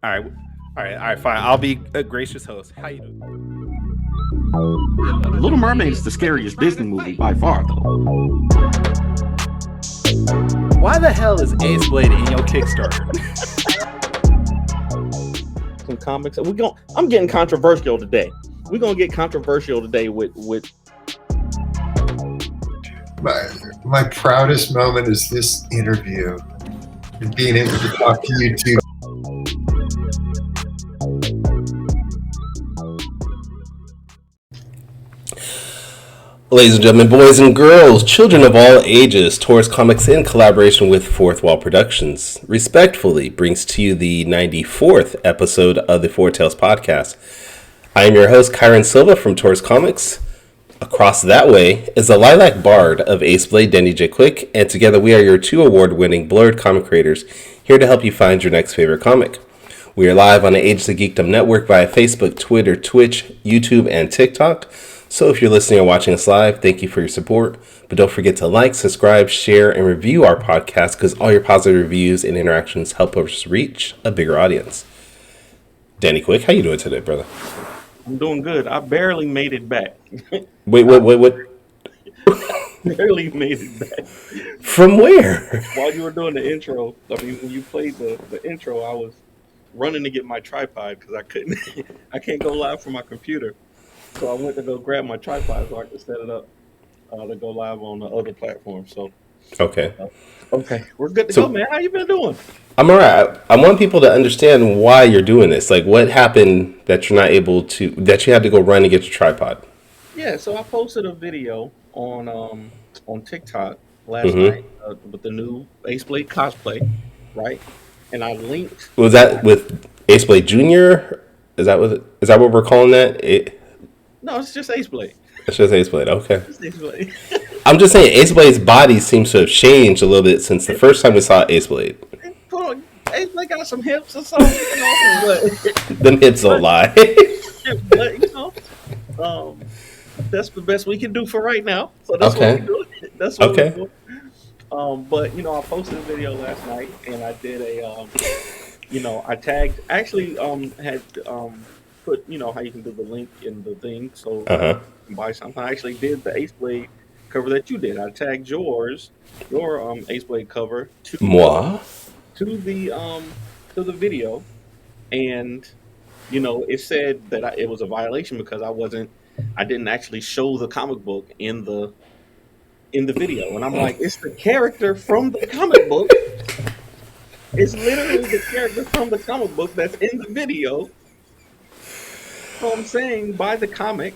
All right, fine. I'll be a gracious host. How you doing? Little Mermaid is the scariest Disney movie by far, though. Why the hell is Ace Blade in your Kickstarter? Some comics. I'm getting controversial today. We're gonna get controversial today with. My proudest moment is this interview and being able to talk to you two. Ladies and gentlemen, boys and girls, children of all ages, Taurus Comics in collaboration with Fourth Wall Productions respectfully brings to you the 94th episode of the Four Tales podcast. I am your host, Kyron Silva from Taurus Comics. Across that way is the Lilac Bard of Ace Blade, Denny J. Quick, and together we are your two award-winning Blurred comic creators here to help you find your next favorite comic. We are live on the Age of Geekdom Network via Facebook, Twitter, Twitch, YouTube, and TikTok. So if you're listening or watching us live, thank you for your support. But don't forget to like, subscribe, share, and review our podcast because all your positive reviews and interactions help us reach a bigger audience. Danny Quick, how you doing today, brother? I'm doing good. I barely made it back. Wait. Barely made it back. From where? While you were doing the intro, when you played the intro, I was running to get my tripod because I can't go live from my computer. So I went to go grab my tripod so I could set it up to go live on the other platform. So Okay, we're good to go, man. How you been doing? I'm all right. I want people to understand why you're doing this. Like, what happened that you're not able to, that you had to go run and get your tripod? Yeah, so I posted a video on TikTok last night with the new Ace Blade cosplay, right? And I linked. Was that with Ace Blade Jr.? Is that what we're calling that? No, it's just Ace Blade. It's just Ace Blade. Okay. It's Ace Blade. I'm just saying, Ace Blade's body seems to have changed a little bit since the first time we saw Ace Blade. Ace Blade got some hips or something. But Them hips don't lie. That's the best we can do for right now. So that's what we do. That's what we do. But I posted a video last night, and I did I tagged. Actually, had put how you can do the link in the thing, so you can buy something. I actually did the Ace Blade cover that you did. I tagged your Ace Blade cover to the video, and it said that it was a violation because I didn't actually show the comic book in the video, and I'm like, it's the character from the comic book. It's literally the character from the comic book that's in the video. So I'm saying, buy the comic.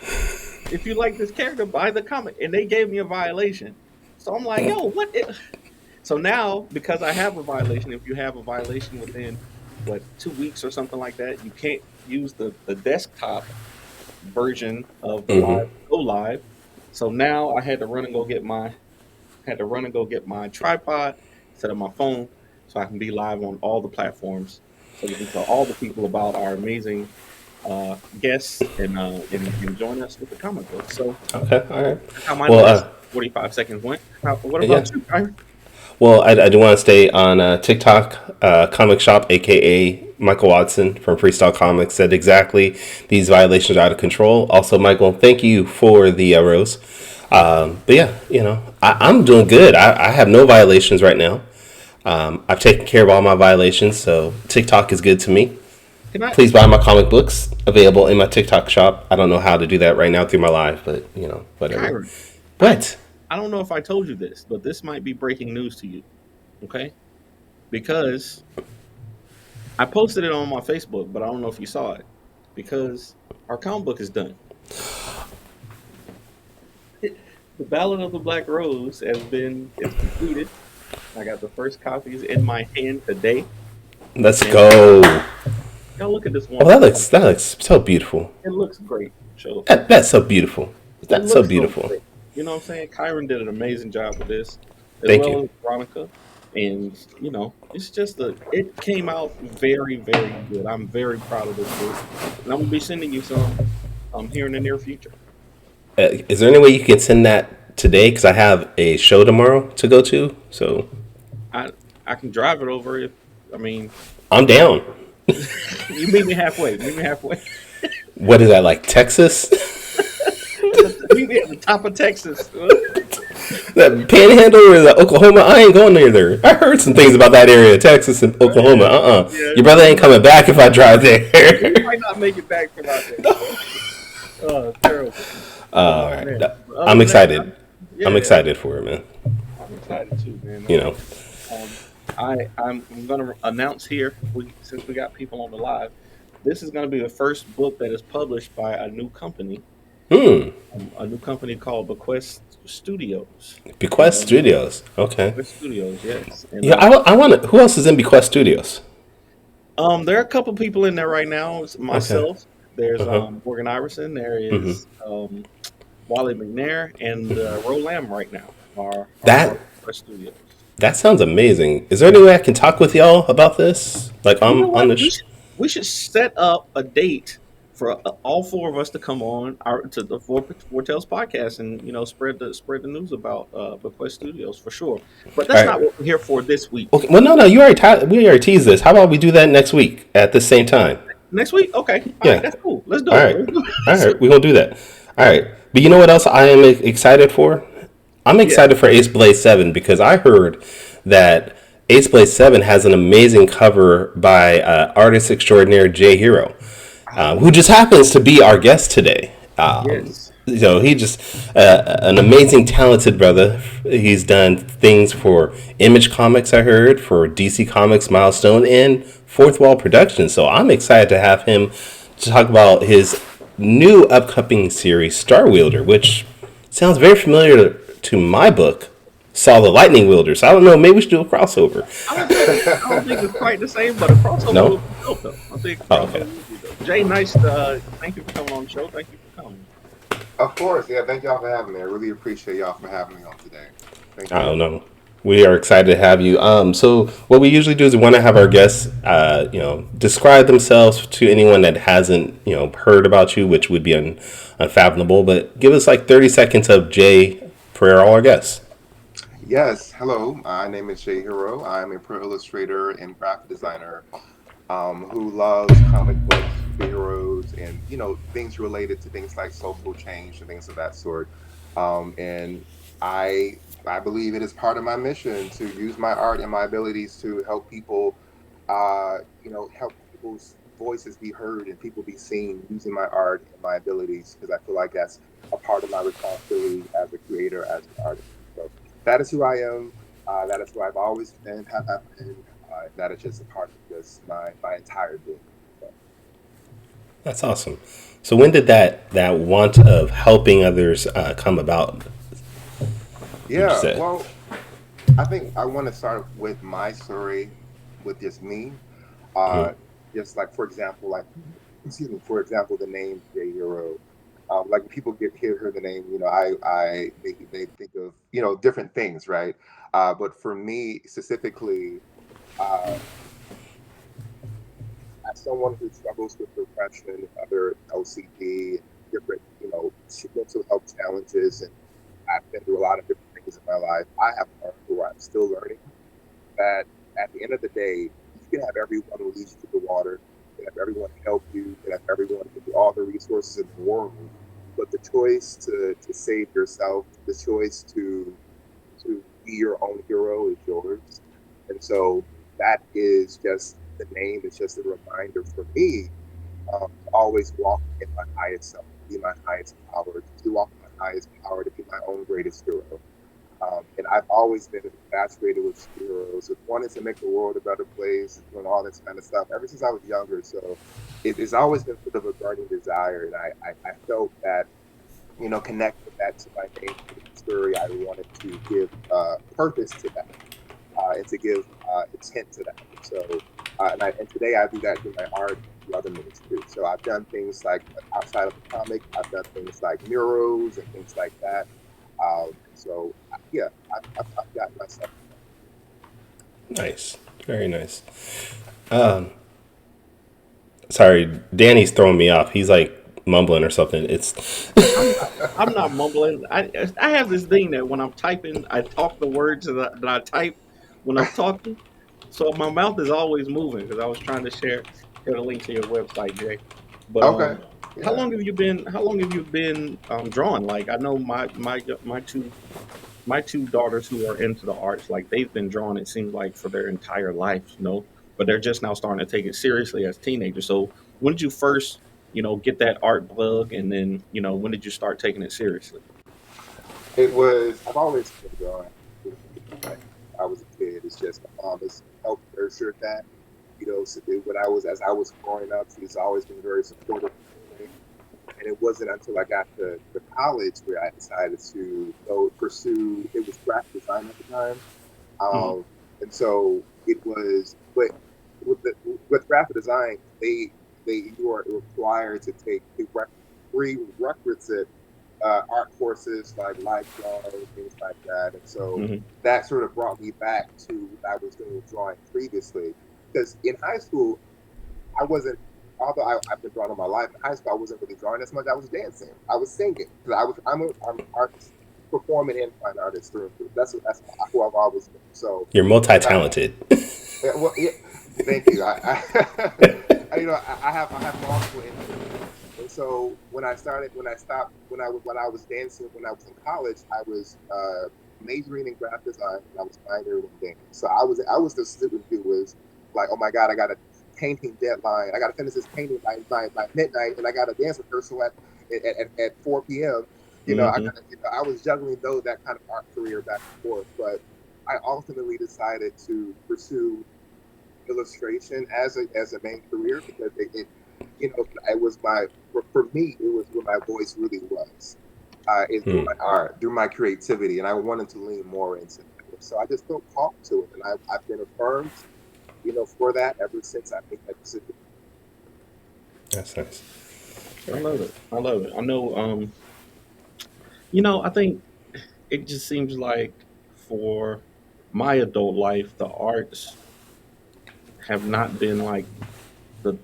If you like this character, buy the comic. And they gave me a violation. So I'm like, yo, what? So now, because I have a violation, if you have a violation within, 2 weeks or something like that, you can't use the desktop version of the Go Live. So now I had to run and go get my tripod, set up my phone, so I can be live on all the platforms. So we can tell all the people about our amazing guests and join us with the comic book. So Okay, all right. that's how my last 45 seconds went. What about you, Kyron? Well, I do want to stay on TikTok. Comic Shop, aka Michael Watson from Freestyle Comics, said exactly these violations are out of control. Also, Michael, thank you for the rose. But yeah, I'm doing good. I have no violations right now. I've taken care of all my violations, so TikTok is good to me. Please buy my comic books, available in my TikTok shop. I don't know how to do that right now through my live, but whatever. Kyron, What? I don't know if I told you this, but this might be breaking news to you. Okay? Because I posted it on my Facebook, but I don't know if you saw it. Because our comic book is done. The Ballad of the Black Rose is completed. I got the first copies in my hand today. Let's go. Now look at this one. Oh, that looks so beautiful. It looks great. So That's so beautiful. That's so beautiful. So you know what I'm saying? Kyron did an amazing job with this. Thank you. As Veronica. And, it's just it came out very, very good. I'm very proud of this book. And I'm going to be sending you some here in the near future. Is there any way you can send that today? Because I have a show tomorrow to go to. So I can drive it over I'm down. You meet me halfway. Meet me halfway. What is that, like Texas? Meet me at the top of Texas. That Panhandle or the Oklahoma? I ain't going near there. I heard some things about that area, Texas and Oklahoma. Yeah, Your brother ain't coming back if I drive there. you might not make it back from out there. Oh, terrible. All right. Man. I'm excited. Yeah, I'm excited for it, man. I'm excited too, man. You know. I'm going to announce here, since we got people on the live, this is going to be the first book that is published by a new company. A new company called Bequest Studios. Bequest Studios. Okay. Bequest Studios, yes. And, Yeah, I want to. Who else is in Bequest Studios? there are a couple people in there right now. It's myself. There's Morgan Iverson. There is Wally McNair and Roland right now. Are Bequest Studios. That sounds amazing. Is there any way I can talk with y'all about this? Like on the we should set up a date for all four of us to come on to the Four Tales podcast and spread the news about Bequest Studios for sure. But that's not what we're here for this week. Okay. Well, no, we already teased this. How about we do that next week at the same time? Next week, okay. All right, that's cool. Let's do it. All right, we're gonna do that. All right, but you know what else I am excited for? I'm excited for Ace Blaze 7 because I heard that Ace Blaze 7 has an amazing cover by artist extraordinaire Jay Hero, who just happens to be our guest today. Yes. He's just an amazing, talented brother. He's done things for Image Comics, I heard, for DC Comics, Milestone, and Fourth Wall Productions. So I'm excited to have him to talk about his new upcoming series, Star Wielder, which sounds very familiar to my book, Saw the Lightning Wielder. So I don't know, maybe we should do a crossover. I don't think it's quite the same, but a crossover would be dope, though. I think crossover would be dope. Jay, nice. Thank you for coming on the show. Thank you for coming. Of course, yeah. Thank y'all for having me. I really appreciate y'all for having me on today. Thank you. I don't know. We are excited to have you. So what we usually do is we want to have our guests, describe themselves to anyone that hasn't, heard about you, which would be unfathomable. But give us like 30 seconds of Jay for all our guests. Yes. Hello. My name is Jay Hero. I'm a pro illustrator and graphic designer who loves comic books, heroes, and things related to things like social change and things of that sort. And I believe it is part of my mission to use my art and my abilities to help people, help people's voices be heard and people be seen using my art and my abilities, because I feel like that's a part of my responsibility as a creator, as an artist. So that is who I am. That is who I've always been, have been. That is just a part of just my entire being. So. That's awesome. So when did that want of helping others come about? Yeah, well, I think I want to start with my story, with just me. Just like, for example, the name Jay Hero. Like when people hear the name, they think of different things, right? But for me specifically, as someone who struggles with depression and other LCD, different mental health challenges, and I've been through a lot of different things in my life, I have learned, or I'm still learning, that at the end of the day, you can have everyone lead you to the water, you can have everyone help you, you can have everyone give you all the resources in the world, but the choice to save yourself, the choice to be your own hero is yours. And so that is just the name. It's just a reminder for me to always walk in my highest self, be my highest power, to walk in my highest power, to be my own greatest hero. And I've always been infatuated with heroes, with wanting to make the world a better place, doing all this kind of stuff ever since I was younger. So it's always been sort of a burning desire, and I felt that, connecting that to my name, to the story, I wanted to give purpose to that. And to give intent to that. So, and today I do that through my art and other ministry. So I've done things like outside of the comic, I've done things like murals and things like that. So yeah, I've got myself. Nice, very nice. Sorry, Danny's throwing me off. He's like mumbling or something. I'm not mumbling. I have this thing that when I'm typing, I talk the words that I type when I'm talking, so my mouth is always moving because I was trying to share share the link to your website, Jay. But Okay. how Yeah. long have you been? How long have you been drawing? Like I know my two daughters who are into the arts, like they've been drawing. It seems like for their entire life, but they're just now starting to take it seriously as teenagers. So when did you first, get that art bug, and then when did you start taking it seriously? It was. I've always been drawing. Like, I was a kid. It's just my mom has helped nurture that. So when as I was growing up, she's always been very supportive of me. And it wasn't until I got to college where I decided to go pursue. It was graphic design at the time, Hmm. and so it was. But with graphic design, you are required to take prerequisite art courses like lifelong and things like that. And so Hmm. that sort of brought me back to what I was doing drawing previously. Because in high school, I wasn't, although I've been drawing all my life, in high school, I wasn't really drawing as much. I was dancing, I was singing. Because I'm an artist, performing and fine artist through and through. That's who I've always been. So, You're when I, multi-talented. yeah, well, yeah, thank you. I have multiple interests. And so when I was dancing, when I was in college, I was majoring in graphic design and I was minoring in dance. So I was the student who was like, oh my God, I got a painting deadline. I got to finish this painting by midnight, and I got a dance rehearsal at 4 p.m. Hmm. I was juggling that kind of art career back and forth, but I ultimately decided to pursue illustration as a main career because it was for me it was where my voice really was is through Hmm. my art, through my creativity, and I wanted to lean more into that. So I just felt called to it, and I've been affirmed, for that ever since I made that decision. That's nice. I love it. I love it. I know. I think it just seems like for my adult life, the arts have not been like the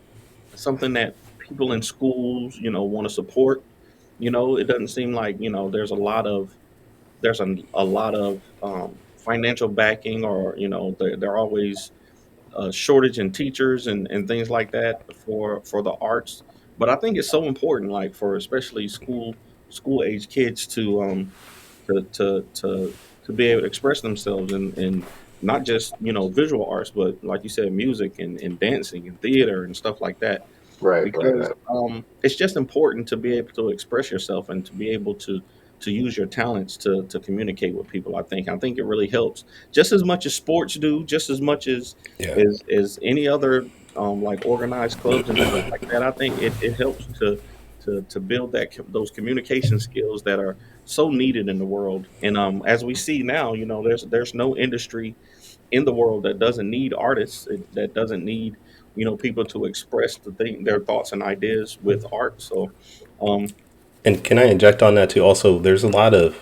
something that people in schools, want to support. It doesn't seem like there's a lot of financial backing, or there are always a shortage in teachers and things like that for the arts. But I think it's so important, like for especially school age kids to be able to express themselves in not just visual arts, but like you said, music and dancing and theater and stuff like that, Right, right, because right. it's just important to be able to express yourself and to be able to use your talents to communicate with people. I think it really helps just as much as sports do, just as much as Yeah. as any other like organized clubs and things like that. I think it helps to build those communication skills that are so needed in the world. And as we see now, there's no industry in the world that doesn't need artists, that doesn't need people to express their thoughts and ideas with art. So um And can I inject on that too? Also, there's a lot of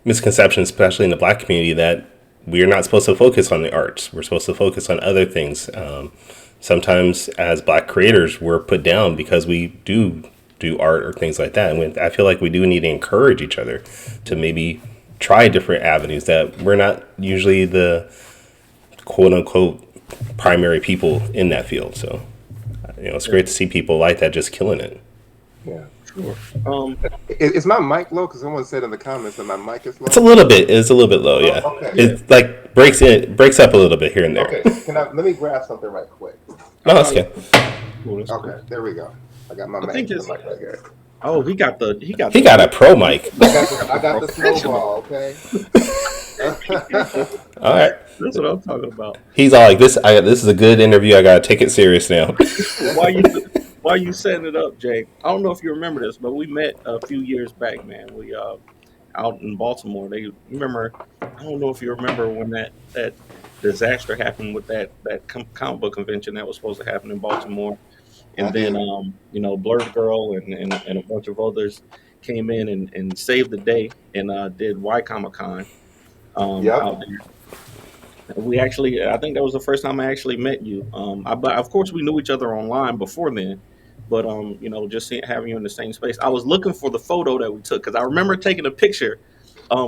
misconception, especially in the black community, that we are not supposed to focus on the arts. We're supposed to focus on other things. Sometimes, as black creators, we're put down because we do art or things like that. And I feel like we do need to encourage each other to maybe try different avenues that we're not usually the quote unquote primary people in that field. So, it's yeah, great to see people like that just killing it. Yeah. sure. um Is my mic low? Because someone said in the comments that my mic is It's a low. little bit. It's a little bit low. Oh, Yeah, okay. yeah, it like breaks up a little bit here and there. Okay. Let me grab something right quick. No, no, that's that's good. cool, that's Okay, cool. there we go. I got I think the it's mic right here. Oh, he got He the got a big pro he mic. I he got got the the I got the professional. snowball. Okay. All right. That's what I'm talking about. He's all like this. This is a good interview. I gotta take it serious now. While you setting it up, Jake, I don't know if you remember this, but we met a few years back, man. We out in Baltimore. They remember. I don't know if you remember when that disaster happened with that comic book convention that was supposed to happen in Baltimore, I and then do. Blurred Girl and a bunch of others came in and saved the day and did Y Comic Con Yep. out there. I think that was the first time I actually met you. But of course, we knew each other online before then. But just having you in the same space, I was looking for the photo that we took because I remember taking a picture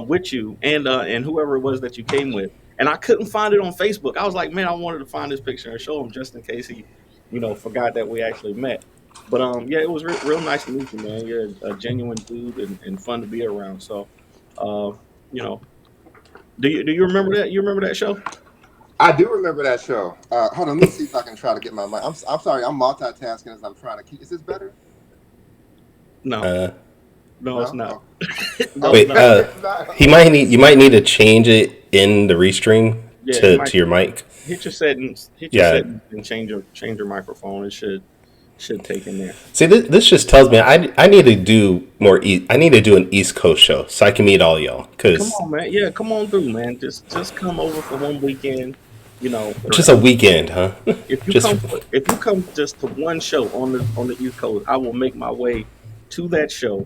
with you and whoever it was that you came with, and I couldn't find it on Facebook. I was like, man, I wanted to find this picture and show him just in case forgot that we actually met. But yeah, it was real nice to meet you, man. You're a genuine dude and fun to be around. So, uh, you know, do you remember that? You remember that show? I do remember that show. Hold on, let me see if I can try to get my mic. I'm sorry, I'm multitasking as I'm trying to keep. Is this better? No, Uh, no, it's No. not. Oh. No, it's wait, not. you might need to change it in the restream Yeah, you might to your mic. hit your settings. Hit your Yeah. settings and change your microphone. It should take in there. See, this just tells me I need to do more. I need to do an East Coast show so I can meet all y'all. Come Cause on, man. Yeah, come on through, man. Just come over for one weekend. just a weekend, huh? If you Just come just to one show on the East Coast, I will make my way to that show.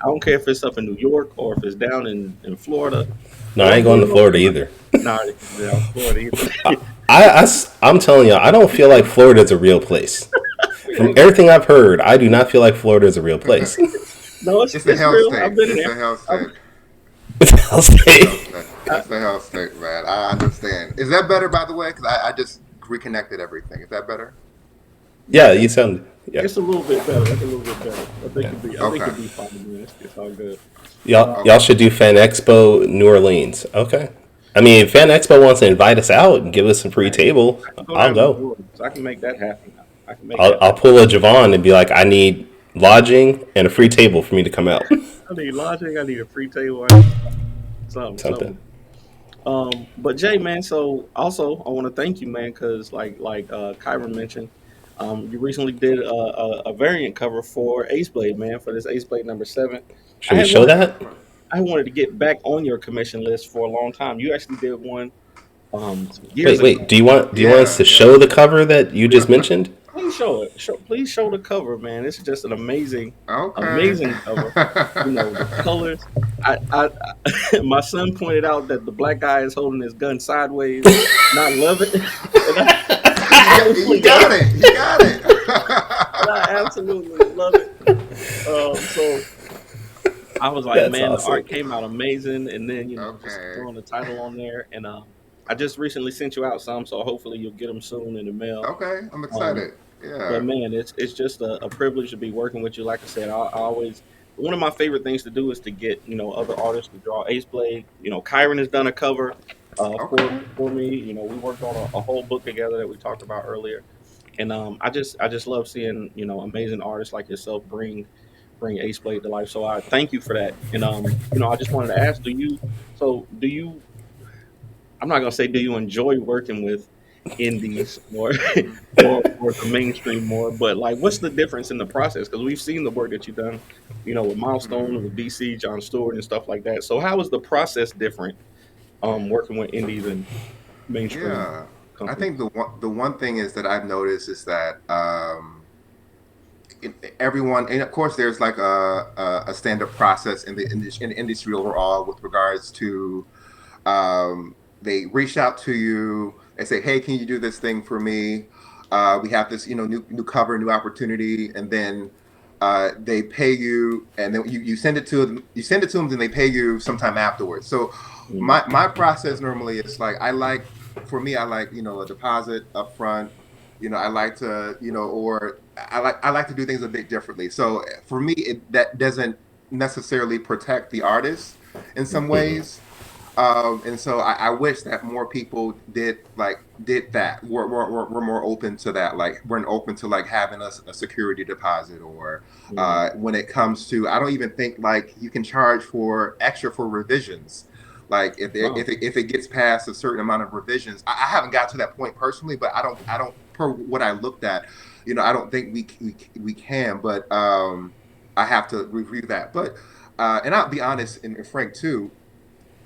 I don't care if it's up in New York or if it's down in Florida no, I or ain't going to North Florida Carolina. either. Nah, down Florida either. I'm telling y'all, I don't feel like Florida is a real place. From everything I've heard, I do not feel like Florida is a real place. No, it's It's a hell real. state. I've been It's there. a hell I've- state. I'll say. It's a hell state, man. I understand. Is that better, by the way? Because I just reconnected everything. Is that better? Yeah, you sound. Yeah, It's a little bit better. It's a little bit better. I think Okay. it'll be fine, man. It's all good. y'all should do Fan Expo New Orleans. Okay. I mean, if Fan Expo wants to invite us out and give us a free table, I'll down to New go. Orleans, so I can make that happen. I can make that. I'll pull a Javon and be like, I need lodging and a free table for me to come out. I need lodging. I need a free table. I need something. Something. But Jay, man. So also, I want to thank you, man, because like Kyron mentioned, you recently did a variant cover for Ace Blade, man, for this Ace Blade #7. Should we show that? I wanted to get back on your commission list for a long time. You actually did one some years Wait. ago. Do you want us Yeah. to show the cover that you just mentioned? Please show it. Please show the cover, man. It's just an amazing Okay. cover. The colors. My son pointed out that the black guy is holding his gun sideways, not love it. You got it. You got it. And I absolutely love it. So I was like, That's man, awesome. the art came out amazing, and then just Okay. throwing the title on there, and I just recently sent you out some, so hopefully you'll get them soon in the mail. Okay. I'm excited. Yeah. But man, it's just a privilege to be working with you. Like I said, I always one of my favorite things to do is to get other artists to draw Ace Blade. Kyron has done a cover Okay. for me. We worked on a whole book together that we talked about earlier, and I just love seeing amazing artists like yourself bring Ace Blade to life. So I thank you for that. And I just wanted to ask, do you? I'm not gonna say do you enjoy working with indies more or the mainstream more, but like what's the difference in the process? Because we've seen the work that you've done, with Milestone and with DC, John Stewart and stuff like that. So how is the process different working with indies and mainstream Yeah. I companies? think the one thing is that I've noticed is that everyone, and of course, there's like a standard process in the industry overall with regards to they reach out to you. They say, "Hey, can you do this thing for me? We have this, new cover, new opportunity," and then they pay you, and then you send it to them. You send it to them, and they pay you sometime afterwards. So Mm. my process normally is like for me, I like a deposit up front. I like to or I like to do things a bit differently. So for me, that doesn't necessarily protect the artist in some Mhm. ways. And so I wish that more people did that. We're more open to that. Like we're open to like having a security deposit or Mm. when it comes to I don't even think like you can charge for extra for revisions. Like Wow. if it gets past a certain amount of revisions, I haven't got to that point personally, but I don't per what I looked at, I don't think we can. But I have to review that. But and I'll be honest and frank too.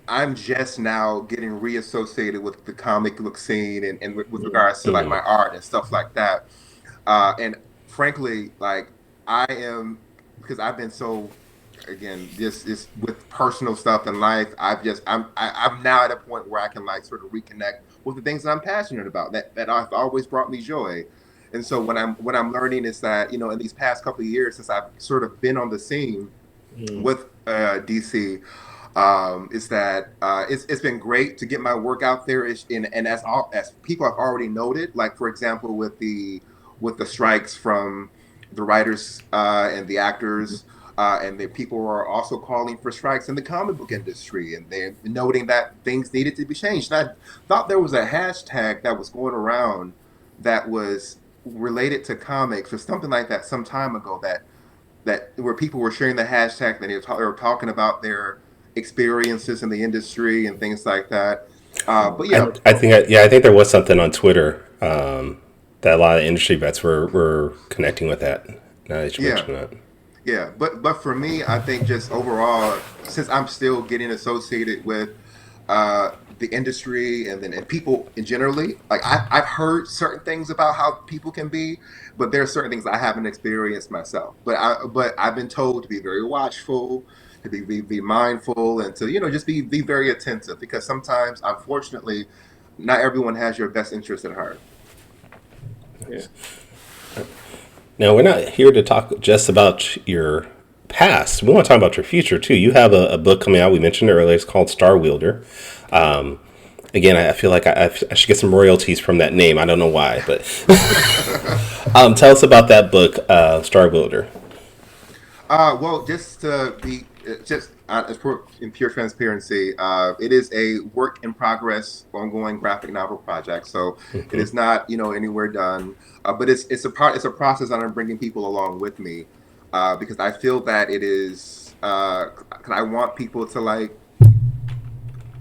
I'm just now getting reassociated with the comic book scene and with Mm. regards to like my art and stuff like that. And frankly, like I am because I've been so again just with personal stuff in life. I'm now at a point where I can like sort of reconnect with the things that I'm passionate about that have always brought me joy. And so what I'm learning is that in these past couple of years since I've sort of been on the scene Mm. with DC is that it's been great to get my work out there. And as people have already noted, like for example, with the with the strikes from the writers and the actors. And the people were also calling for strikes in the comic book industry, and they're noting that things needed to be changed. And I thought there was a hashtag that was going around that was related to comics or something like that some time ago, that where people were sharing the hashtag, and they were talking about their experiences in the industry and things like that. But yeah, I think there was something on Twitter that a lot of industry vets were connecting with that. Now that you yeah. mention that. Yeah, but for me, I think just overall, since I'm still getting associated with the industry and people in generally, like I've heard certain things about how people can be, but there are certain things I haven't experienced myself. But I've been told to be very watchful, to be mindful, and to just be very attentive, because sometimes, unfortunately, not everyone has your best interest at heart. Yeah. Now, we're not here to talk just about your past. We want to talk about your future, too. You have a book coming out. We mentioned it earlier. It's called Star Wielder. Again, I feel like I should get some royalties from that name. I don't know why, but tell us about that book, Star Wielder. Well, just to be in pure transparency, it is a work in progress, ongoing graphic novel project. So it is not anywhere done, but it's a process that I'm bringing people along with me, because I feel that it is. 'Cause I want people to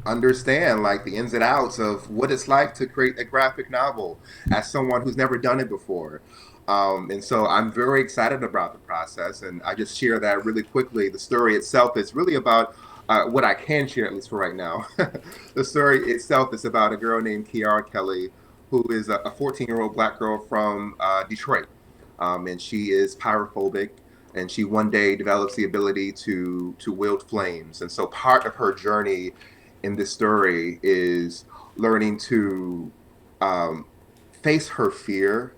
understand the ins and outs of what it's like to create a graphic novel as someone who's never done it before. And so I'm very excited about the process, and I just share that really quickly. The story itself is really about what I can share, at least for right now. The story itself is about a girl named Kiara Kelly, who is a 14-year-old black girl from Detroit, and she is pyrophobic, and she one day develops the ability to wield flames. And so part of her journey in this story is learning to um, face her fear,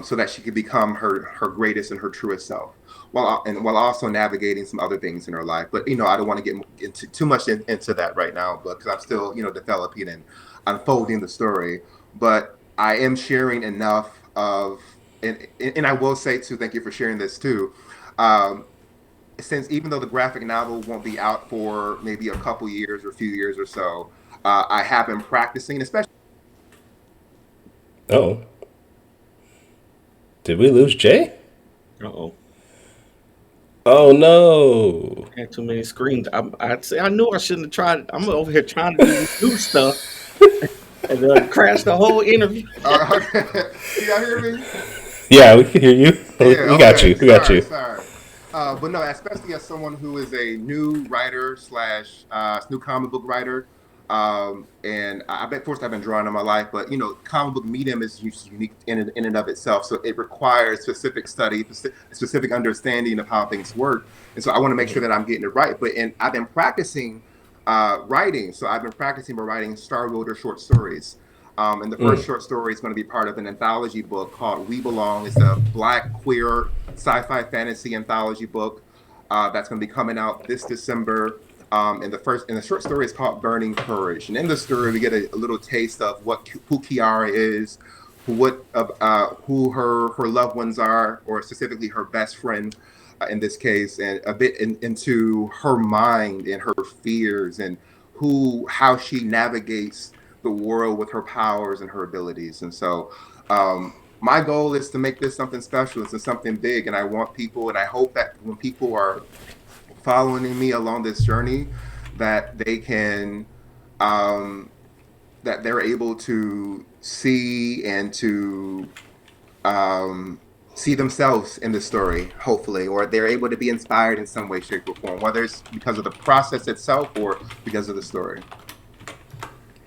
so that she could become her greatest and her truest self, while also navigating some other things in her life. But I don't want to get into too much into that right now, but because I'm still developing and unfolding the story. But I am sharing enough of, and I will say too, thank you for sharing this too. Um, since even though the graphic novel won't be out for maybe a couple years or a few years or so, I have been practicing, especially. Oh, did we lose Jay? Uh-oh. Oh, no. Had too many screens. I'd say I knew I shouldn't have tried it. I'm over here trying to do this new stuff and crash the whole interview. Can y'all hear me? Yeah, we can hear you. Yeah, We got okay. you. We got you. Sorry. But no, especially as someone who is a new writer slash new comic book writer, and of course I've been drawing all my life, but comic book medium is unique in and of itself, so it requires specific study, specific understanding of how things work, and so I want to make sure that I'm getting it right. And I've been practicing writing, so I've been practicing by writing Star Wielder short stories. And the first short story is going to be part of an anthology book called We Belong. It's a Black queer sci-fi fantasy anthology book that's going to be coming out this December. And the short story is called Burning Courage. And in the story, we get a little taste of who Kiara is, who her loved ones are, or specifically her best friend in this case, and a bit into her mind and her fears, and how she navigates the world with her powers and her abilities. And so my goal is to make this something special. It's something big, and I want people, and I hope that when people are following me along this journey, that they can that they're able to see and to see themselves in the story, hopefully, or they're able to be inspired in some way, shape, or form, whether it's because of the process itself or because of the story.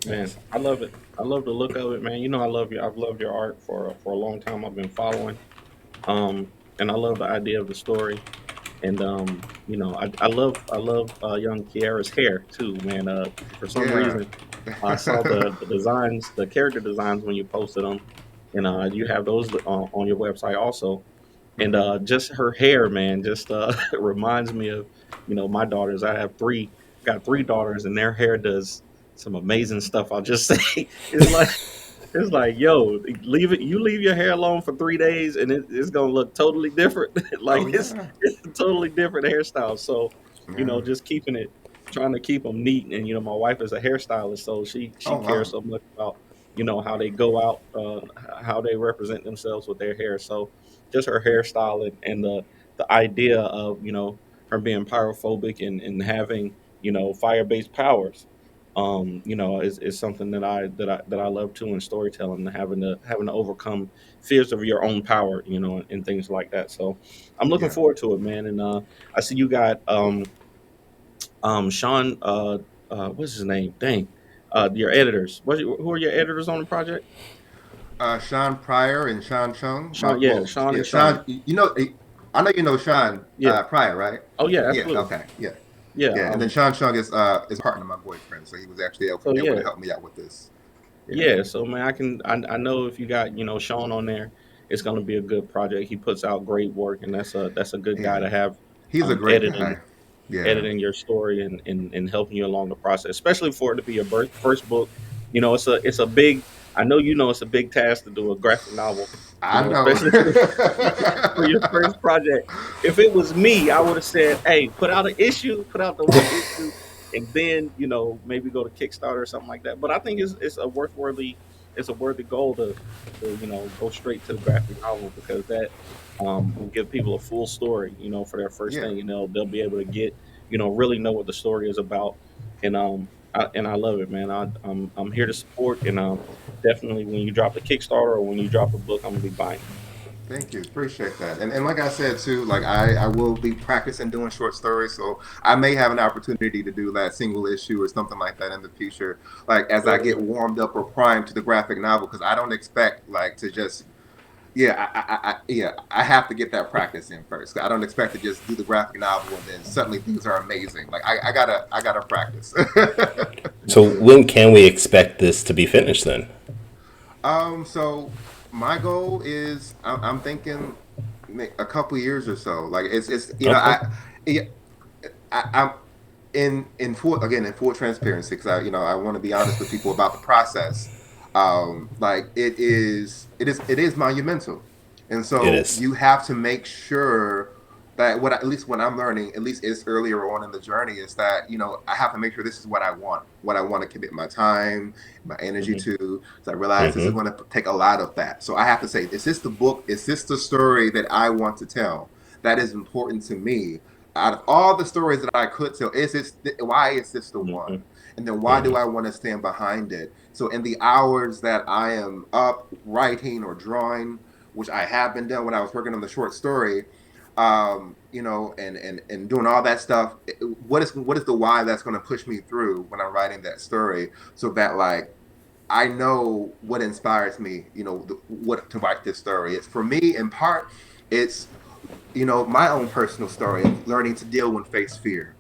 Man, I love it. I love the look of it, man. I love you. I've loved your art for a long time. I've been following, and I love the idea of the story. And I love young Kiara's hair too, man. For some Yeah. reason, I saw the designs, the character designs when you posted them, and you have those on your website also. And just her hair, man, just reminds me of my daughters. I have three, got three daughters, and their hair does some amazing stuff. I'll just say it's like It's like, yo, leave it. You leave your hair alone for 3 days, and it's gonna look totally different. Oh Like yeah, it's a totally different hairstyle. So, yeah. just keeping it, trying to keep them neat. And my wife is a hairstylist, so she Oh cares wow. so much about how they go out, how they represent themselves with their hair. So, just her hairstyle and the idea of her being pyrophobic and having fire based powers is something that I love too in storytelling, having to overcome fears of your own power, and things like that. So I'm looking Yeah. forward to it, man. And I see you got Sean, what's his name? Dang. Your editors. Who are your editors on the project? Sean Pryor and Sean Chung. Sean, yeah, Sean Yeah, and Sean. Sean. I know you know Sean Yeah. Pryor, right? Oh yeah, Yeah. absolutely. Okay. Yeah. Yeah. Yeah. And then Sean Chung is a partner of my boyfriend, so he was actually So able yeah, to help me out with this. Yeah. yeah. So man, I know if you got Sean on there, it's gonna be a good project. He puts out great work, and that's a good guy Yeah. to have He's a great editing guy. Yeah. editing your story and helping you along the process, especially for it to be your first book. It's a big. I know it's a big task to do a graphic novel. I know. Especially for your first project. If it was me, I would have said, "Hey, put out an issue, put out the one issue, and then maybe go to Kickstarter or something like that." But I think it's a worthy goal to go straight to the graphic novel because that will give people a full story, for their first Yeah. thing, and they'll be able to get really know what the story is about, and I love it, man. I'm here to support, and definitely when you drop a Kickstarter or when you drop a book, I'm gonna be buying. Thank you. Appreciate that. And like I said too, like I will be practicing doing short stories, so I may have an opportunity to do that single issue or something like that in the future. Like as I get warmed up or primed to the graphic novel, because I don't expect like to just I have to get that practice in first. I don't expect to just do the graphic novel and then suddenly things are amazing. Like I gotta practice. So when can we expect this to be finished then? So my goal is I'm thinking a couple years or so. Like it's Okay. yeah, I'm in full transparency because I want to be honest with people about the process. Like it is monumental, and It so is. you have to make sure that at least what I'm learning, at least it's earlier on in the journey, is that I have to make sure this is what I want to commit my time, my energy Mhm. to. So I realize this is Hmm. going to take a lot of that. So I have to say, is this the book? Is this the story that I want to tell? That is important to me. Out of all the stories that I could tell, why is this the one? Mhm. And then why do Hmm. I want to stand behind it? So in the hours that I am up writing or drawing, which I have been done when I was working on the short story, and doing all that stuff, what is the why that's going to push me through when I'm writing that story, so that like I know what inspires me, what to write this story. It's for me in part, it's my own personal story of learning to deal when faced fear.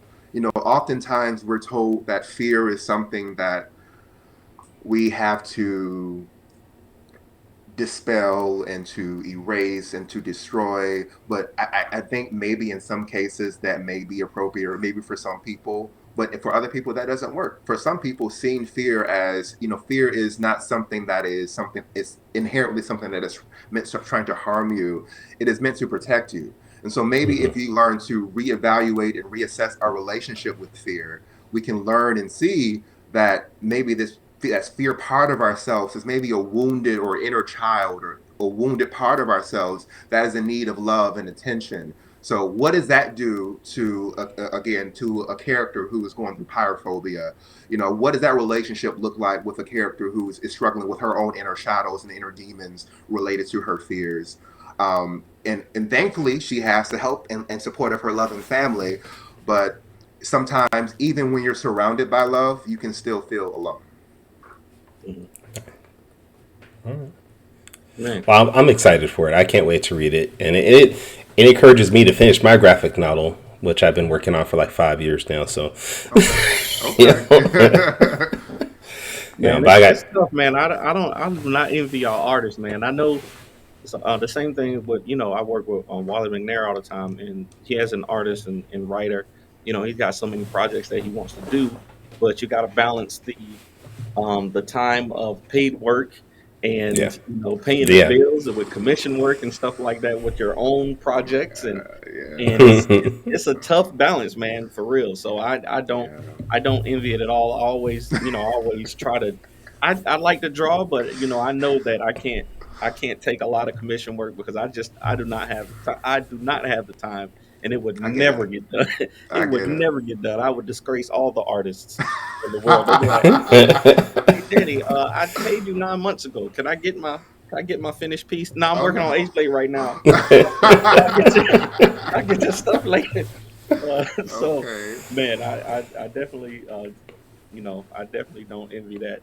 Oftentimes we're told that fear is something that we have to dispel and to erase and to destroy. But I think maybe in some cases that may be appropriate, or maybe for some people. But for other people, that doesn't work. For some people, seeing fear as, fear is not something that is something, it's inherently something that is meant to trying to harm you. It is meant to protect you. And so maybe if Hmm. you learn to reevaluate and reassess our relationship with fear, we can learn and see that maybe that fear part of ourselves is maybe a wounded or inner child or a wounded part of ourselves that is in need of love and attention. So what does that do to again to a character who is going through pyrophobia? What does that relationship look like with a character who is struggling with her own inner shadows and inner demons related to her fears? And thankfully she has the help and support of her loving family, but sometimes even when you're surrounded by love, you can still feel alone. Mhm. Man, Well, I'm excited for it. I can't wait to read it, and it encourages me to finish my graphic novel, which I've been working on for like 5 years now. So, Okay. you Okay. know, man, but I it's got. tough, man. I do not envy y'all artists, man. I know the same thing with I work with Wally McNair all the time, and he has an artist and writer. He's got so many projects that he wants to do, but you got to balance the time of paid work Yeah. and paying the Yeah. bills and with commission work and stuff like that with your own projects, and Yeah. and it's a tough balance, man, for real. So Yeah. I don't envy it at all. I always always try to. I like to draw, but I know that I can't take a lot of commission work because I do not have the time. I do not have the time, and it would I get never it. get done. It I would get it. never get done. I would disgrace all the artists in the world. They'd be like, "Hey, Danny, I paid you 9 months ago. Can I get my finished piece? No, I'm Oh working on no. Ace Blade right now. I'll get your stuff later." So, Okay. man, I definitely, I definitely don't envy that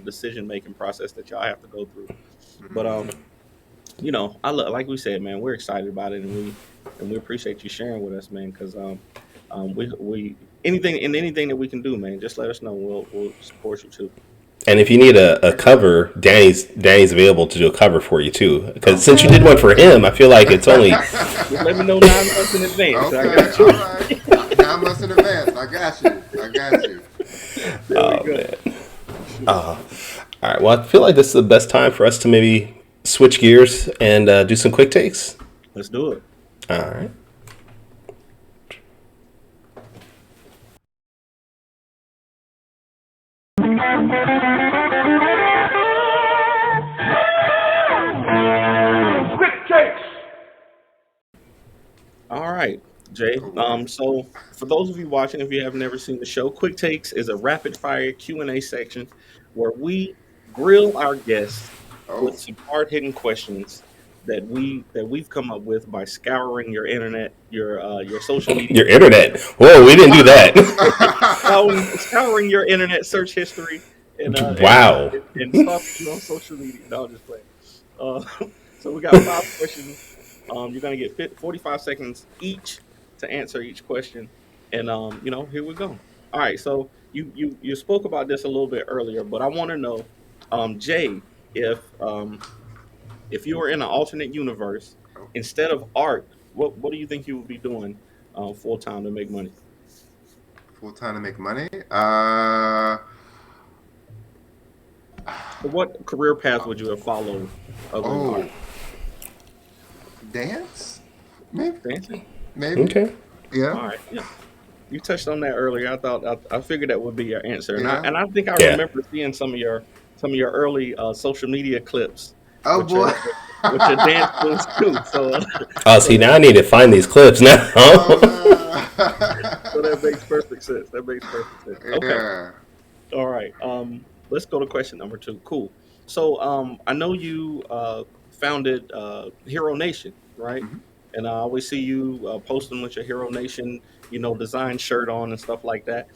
decision making process that y'all have to go through. But Mhm. I look, like we said, man, we're excited about it, and we appreciate you sharing with us, man. Because we anything that we can do, man, just let us know. We'll support you too. And if you need a cover, Danny's available to do a cover for you too. Because since you Okay. did one for him, I feel like it's only Just let me know 9 months in advance. I Okay, got all you. right. 9 months in advance. I got you. I got you. There we oh go. man. All right. Well, I feel like this is the best time for us to maybe switch gears and do some quick takes. Let's do it. All right. All right, Jay. Okay. So for those of you watching, if you have never seen the show, Quick Takes is a rapid fire Q&A section where we grill our guests with Oh. some hard hitting questions that we've come up with by scouring your internet, your social media, Your internet. Whoa, we didn't do that. scouring your internet search history, and Wow. stalking on social media. No, I'm just playing. Uh, so we got 5 questions. You're gonna get 45 seconds each to answer each question, and here we go. All right. So you spoke about this a little bit earlier, but I want to know, Jay, if you were in an alternate universe, instead of art, what do you think you would be doing full time to make money? Full time to make money. So what career path would you have followed other than art? Oh, dance? Maybe. Dancing. Maybe. Okay. Yeah. All right. Yeah. You touched on that earlier. I figured that would be your answer, and I Yeah. and I think I Yeah. remember seeing some of your early social media clips Oh with boy. your dance moves too. So Oh, see, so now I need to find these clips now. Oh no. so that makes perfect sense. That makes perfect sense. Okay. Yeah. All right. Let's go to question number 2. Cool. So, I know you founded Hero Nation, right? Mhm. And I always see you posting with your Hero Nation, design shirt on and stuff like that.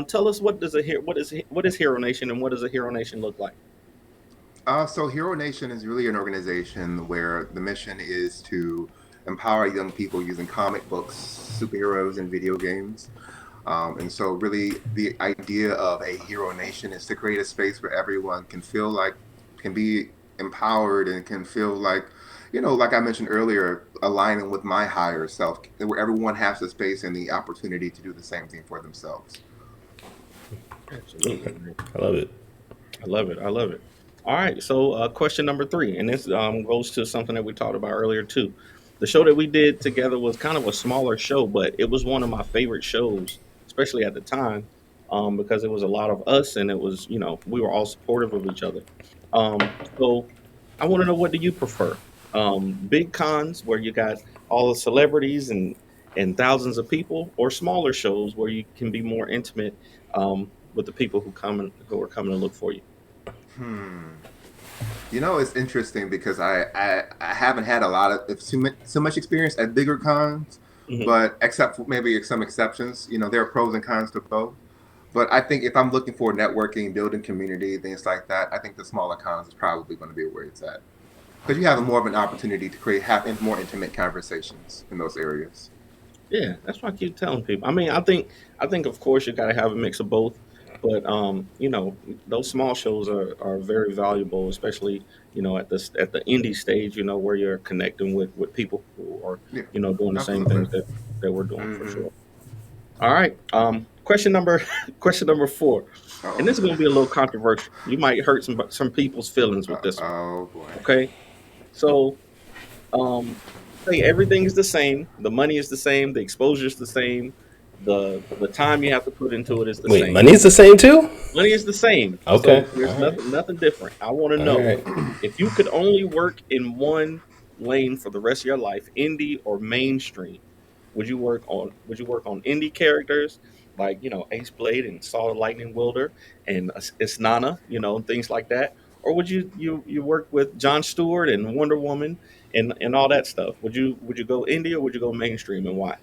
Tell us what is Hero Nation, and what does a Hero Nation look like? So Hero Nation is really an organization where the mission is to empower young people using comic books, superheroes, and video games. And so, really, the idea of a Hero Nation is to create a space where everyone can feel like, can be empowered and can feel like, like I mentioned earlier, aligning with my higher self, where everyone has the space and the opportunity to do the same thing for themselves. Absolutely, man. I love it. I love it. I love it. All right. So, question number 3, and this goes to something that we talked about earlier too. The show that we did together was kind of a smaller show, but it was one of my favorite shows, especially at the time, because it was a lot of us, and it was we were all supportive of each other. So, I want to know, what do you prefer? Big cons where you got all the celebrities and thousands of people, or smaller shows where you can be more intimate with the people who are coming to look for you? Hmm. It's interesting because I haven't had a lot of so much experience at bigger cons, Hmm. but except for maybe some exceptions, there are pros and cons to both. But I think if I'm looking for networking, building community, things like that, I think the smaller cons is probably going to be where it's at because you have more of an opportunity to have more intimate conversations in those areas. Yeah, that's what I keep telling people. I mean, I think of course you got to have a mix of both, but those small shows are very valuable, especially at the indie stage, where you're connecting with people who are Yeah, doing the same absolutely. things that we're doing for Hmm. sure. All right. Question number question number 4, and this is Uh-oh. going to be a little controversial. You might hurt some people's feelings with this one. Oh boy. Okay, so um, say everything is the same, the money is the same, the exposure is the same, the time you have to put into it is the Wait, same. money's the same too? Money is the same. Okay. So there's All right. nothing different. I want to All know right. if you could only work in one lane for the rest of your life, indie or mainstream. Would you work on indie characters like Ace Blade and Saw the Lightning Wielder and Isnana, things like that, or would you work with John Stewart and Wonder Woman and all that stuff? Would you go indie or would you go mainstream and why?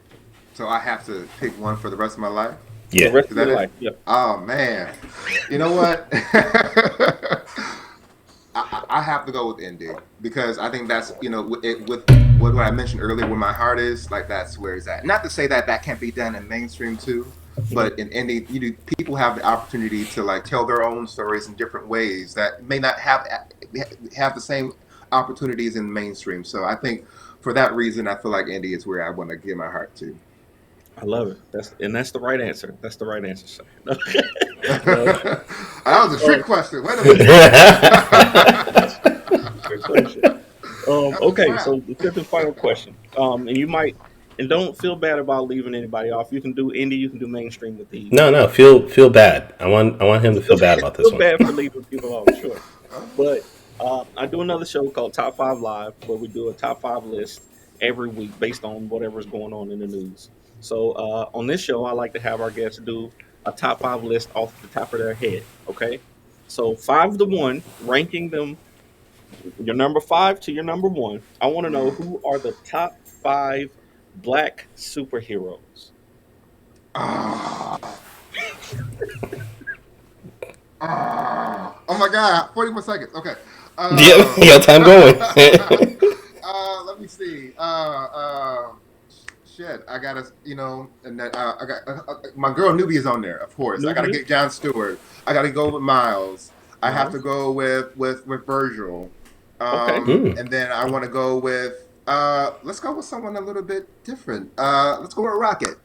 So I have to pick one for the rest of my life. For the Yeah. rest Is of your that life, it? yeah. Oh man. You know what? I have to go with indie because I think that's with what I mentioned earlier, where my heart is, like that's where it's at. Not to say that that can't be done in mainstream too, Mhm. but in indie, people have the opportunity to like tell their own stories in different ways that may not have the same opportunities in mainstream. So I think for that reason, I feel like indie is where I want to give my heart to. I love it. That's the right answer. That's the right answer, sir. No, That was a trick no, question. Wait a minute. good question. That's a Okay, trap. so the fifth and final question. And you might, and don't feel bad about leaving anybody off. You can do indie, you can do mainstream with these. No, no, feel bad. I want him to feel bad about this Feel one. bad for leaving people off, sure. But I do another show called Top Five Live, where we do a top five list every week based on whatever's going on in the news. So on this show, I like to have our guests do a top five list off the top of their head. Okay, so 5 to 1, ranking them, your number 5 to your number 1. I want to know who are the top 5 black superheroes. Ah, oh my God, 40 more seconds. Okay. Yeah, yeah, time going. Let me see. Shit, I gotta, and that I got my girl Nubia's on there, of course. I gotta Nubia? get John Stewart. I gotta go with Miles. I have to Miles? go with Virgil, Okay. Hmm. and then I want to go with. Let's go with someone a little bit different. Let's go with Rocket.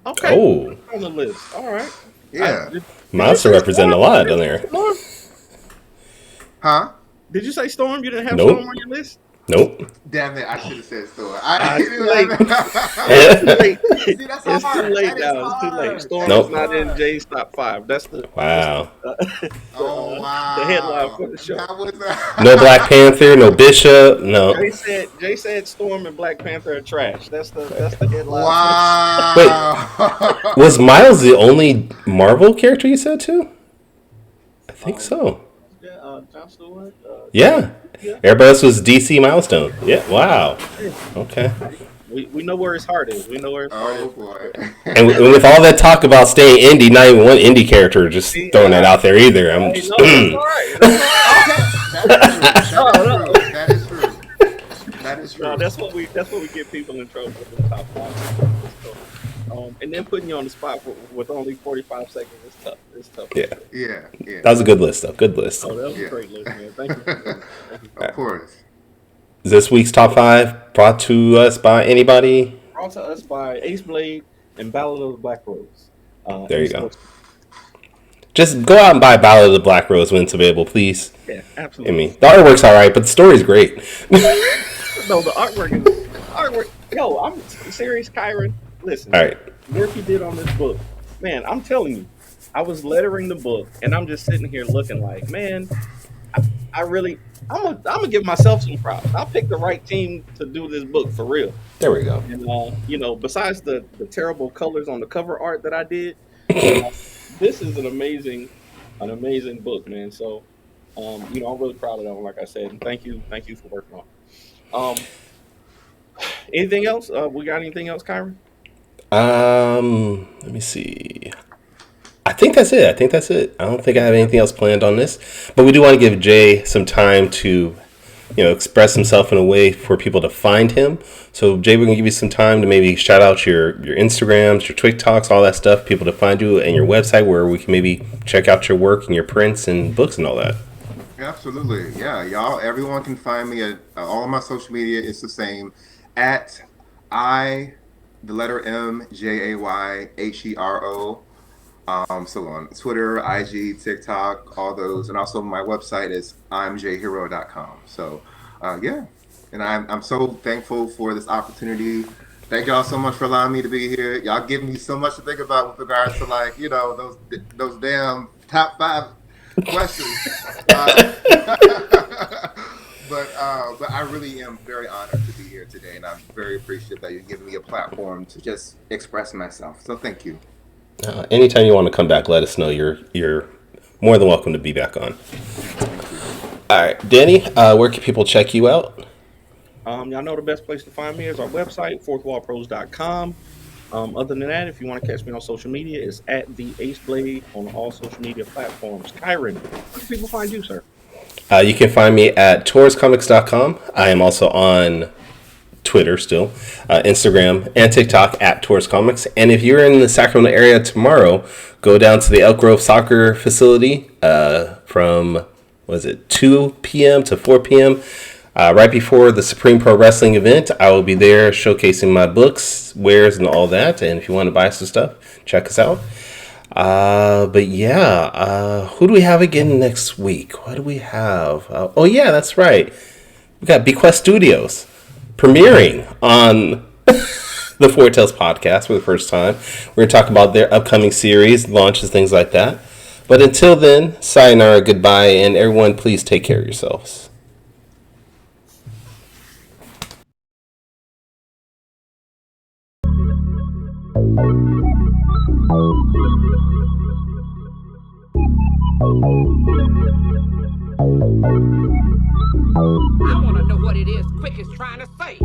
Okay. Oh, On the list. All right. Yeah. Did you Miles to say represent Storm a on lot your on list? there. Storm? Huh? Did you say Storm? You didn't have Storm Nope, on your list? nope. Damn it! I should have said Thor. It's too late. It's too late. See, that's It's too hard. late That is now. It's too late. hard. Storm That is is Nope. not in hard. Jay's top 5. That's Wow. Oh the headline wow! for the show. That was. No Black Panther, no Bishop, no. Jay said Storm and Black Panther are trash. That's the headline for the Wait, was Wow! Miles the only Marvel character you said too? I show. think so. Yeah, John Stewart. Yeah. Yeah. Everybody else was DC Milestone. Yeah. Wow. Hey, Okay. we know where his heart is. We know where his heart Oh is. boy! And with all that talk about staying indie, not even one indie character just See, throwing that out there either. I'm hey, just. no, that's all right. That's all right. Okay, that No, is true. That is true. no, that's what we get people in trouble with the top 5. And then putting you on the spot with only 45 seconds is tough. It's tough. Yeah. Yeah, yeah, That was a good list, though. Good list. Oh, that was a yeah. great list, man. Thank you for doing it. Thank you. Of course. This week's top 5 brought to us by anybody. Brought to us by Ace Blade and Ballad of the Black Rose. There you And go. so- Just go out and buy Ballad of the Black Rose when it's available, please. Yeah, I absolutely. mean, the artwork's all right, but the story's great. No, the artwork. Yo, I'm serious, Kyron. Listen, All right. work you did on this book, man. I'm telling you, I was lettering the book, and I'm just sitting here looking like, man, I really, I'm gonna give myself some props. I picked the right team to do this book for real. There we go. And besides the terrible colors on the cover art that I did, this is an amazing book, man. So, I'm really proud of that one, like I said, and thank you for working on it. Anything else? We got anything else, Kyron? Let me see. I think that's it. I don't think I have anything else planned on this, but we do want to give Jay some time to, express himself in a way for people to find him. So Jay, we're gonna give you some time to maybe shout out your Instagrams, your TikToks, all that stuff, people to find you, and your website where we can maybe check out your work and your prints and books and all that. Absolutely. Yeah, y'all. Everyone can find me at all of my social media. It's the same at the letter M, JAYHERO, So on Twitter, IG, TikTok, all those, and also my website is imjhero.com. So, yeah, and I'm so thankful for this opportunity. Thank y'all so much for allowing me to be here. Y'all give me so much to think about with regards to, like, you know, those damn top 5 questions. But I really am very honored to be here today, and I'm very appreciative that you're giving me a platform to just express myself. So thank you. Anytime you want to come back, let us know. You're more than welcome to be back on. All right, Danny, where can people check you out? Y'all know the best place to find me is our website, fourthwallpros.com. Other than that, if you want to catch me on social media, it's at the Ace Blade on all social media platforms. Kyron, where can people find you, sir? You can find me at tourscomics.com. I am also on Twitter still, Instagram, and TikTok at Taurus Comics. And if you're in the Sacramento area tomorrow, go down to the Elk Grove Soccer Facility from, 2 p.m. to 4 p.m. Right before the Supreme Pro Wrestling event. I will be there showcasing my books, wares, and all that. And if you want to buy some stuff, check us out. But yeah, who do we have again next week? What do we have? Oh yeah, that's right. We got Bequest Studios premiering on the Foretales podcast for the first time. We're going to talk about their upcoming series, launches, things like that. But until then, sayonara, goodbye, and everyone, please take care of yourselves. I want to know what it is Quick is trying to say.